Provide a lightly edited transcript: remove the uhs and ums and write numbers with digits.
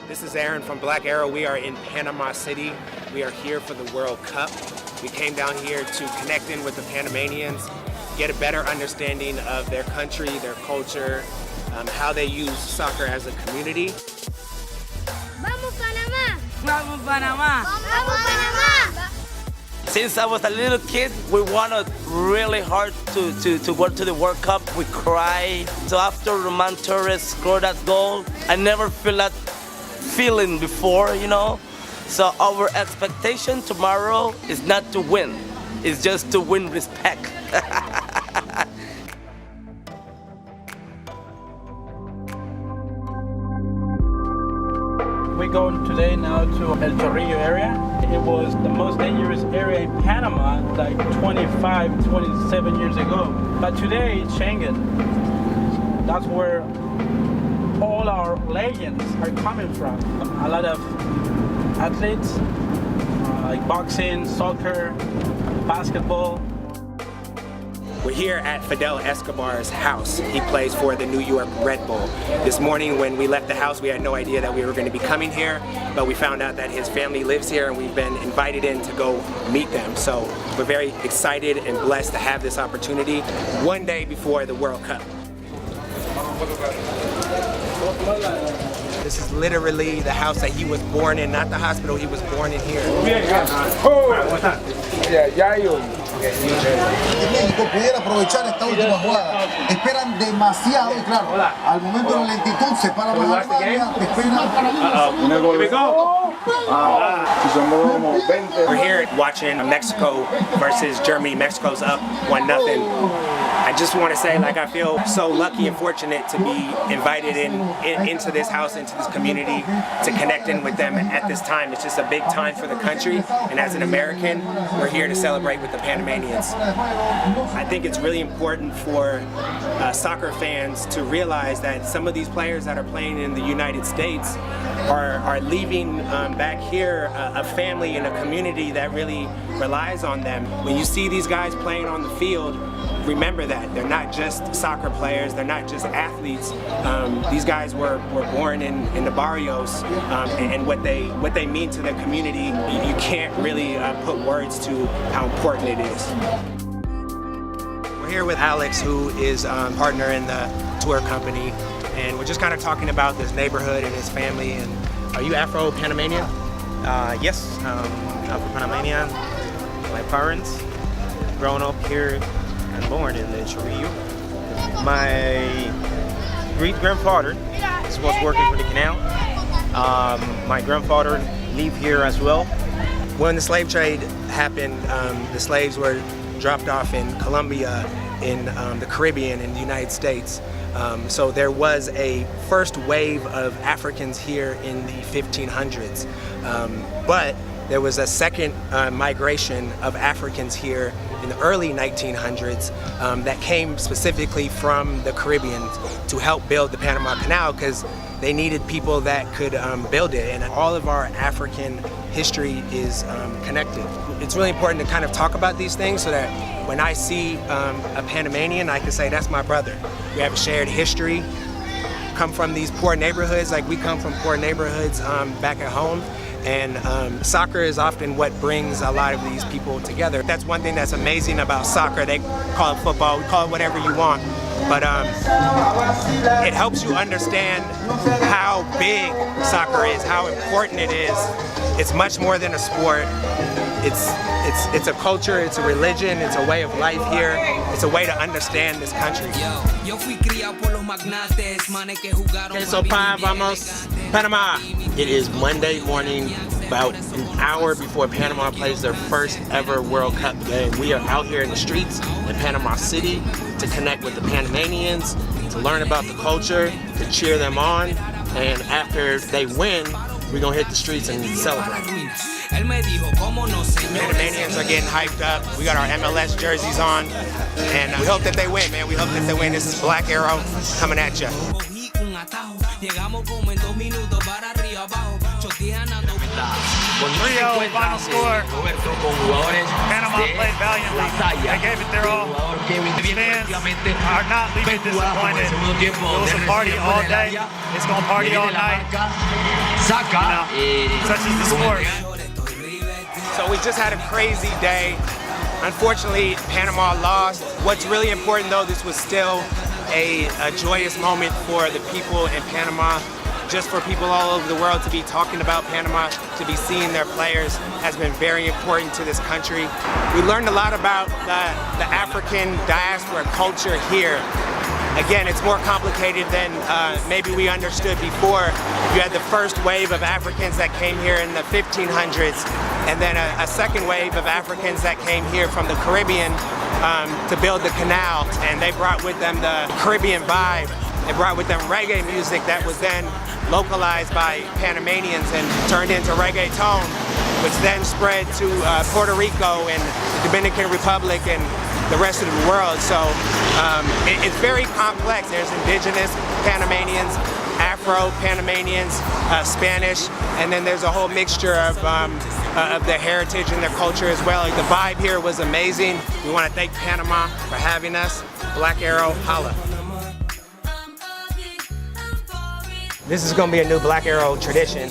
This is Aaron from Black Arrow. We are in Panama City. We are here for the World Cup. We came down here to connect in with the Panamanians, get a better understanding of their country, their culture, how they use soccer as a community. Vamos Panama! Vamos Panama! Vamos Panama! Since I was a little kid, we wanted really hard to go to the World Cup. We cried. So after Román Torres scored that goal, I never felt that feeling before, you know. So our expectation tomorrow is not to win, it's just to win respect. We're going today now to El Murillo area. It was the most dangerous area in Panama like 25, 27 years ago. But today it's Schengen. That's where all our legends are coming from. A lot of athletes, like boxing, soccer, basketball. We're here at Fidel Escobar's house. He plays for the New York Red Bull. This morning when we left the house, we had no idea that we were going to be coming here, but we found out that his family lives here and we've been invited in to go meet them. So we're very excited and blessed to have this opportunity one day before the World Cup. This is literally the house that he was born in, not the hospital, he was born in here. México pudiera aprovechar esta última jugada. Esperan demasiado y claro, al momento de la lentitud se para más la guardia, We're here watching Mexico versus Germany. Mexico's up 1-0. I just want to say, like, I feel so lucky and fortunate to be invited into this house, into this community, to connect in with them at this time. It's just a big time for the country, and as an American, we're here to celebrate with the Panamanians. I think it's really important for soccer fans to realize that some of these players that are playing in the United States are leaving back here a family and a community that really relies on them. When you see these guys playing on the field, remember that they're not just soccer players, they're not just athletes. These guys were born in the barrios, and what they mean to their community, you can't really put words to how important it is. We're here with Alex, who is partner in the tour company, and we're just kind of talking about this neighborhood and his family. And are you Afro-Panamanian? Yes, Afro-Panamanian. My parents grown up here and born in the Murillo. My great-grandfather was working for the canal. My grandfather lived here as well. When the slave trade happened, the slaves were dropped off in Colombia, in the Caribbean, in the United States. So there was a first wave of Africans here in the 1500s. But there was a second migration of Africans here in the early 1900s that came specifically from the Caribbean to help build the Panama Canal, because they needed people that could build it, and all of our African history is connected. It's really important to kind of talk about these things so that when I see a Panamanian, I can say that's my brother. We have a shared history, come from these poor neighborhoods, like we come from poor neighborhoods back at home. And soccer is often what brings a lot of these people together. That's one thing that's amazing about soccer. They call it football, we call it whatever you want. But it helps you understand how big soccer is, how important it is. It's much more than a sport. It's a culture, it's a religion, it's a way of life here. It's a way to understand this country. Okay, so vamos, Panama. It is Monday morning, about an hour before Panama plays their first ever World Cup game. We are out here in the streets in Panama City to connect with the Panamanians, to learn about the culture, to cheer them on, and after they win, we're gonna hit the streets and celebrate. Panamanians are getting hyped up. We got our MLS jerseys on, and we hope that they win, man. We hope that they win. This is Black Arrow coming at you. Murillo, final score. Panama played valiantly. They gave it their all. The fans are not leaving disappointed. It was a party all day. It's going to party all night. You know, such is the sport. So we just had a crazy day. Unfortunately, Panama lost. What's really important, though, this was still a joyous moment for the people in Panama. Just for people all over the world to be talking about Panama, to be seeing their players, has been very important to this country. We learned a lot about the African diaspora culture here. Again, it's more complicated than maybe we understood before. You had the first wave of Africans that came here in the 1500s, and then a second wave of Africans that came here from the Caribbean to build the canal, and they brought with them the Caribbean vibe. They brought with them reggae music that was then localized by Panamanians and turned into reggaeton, which then spread to Puerto Rico and the Dominican Republic and the rest of the world. So it's very complex. There's indigenous Panamanians, Afro-Panamanians, Spanish, and then there's a whole mixture of their heritage and their culture as well. Like, the vibe here was amazing. We want to thank Panama for having us. Black Arrow, holla. This is going to be a new Black Arrow tradition.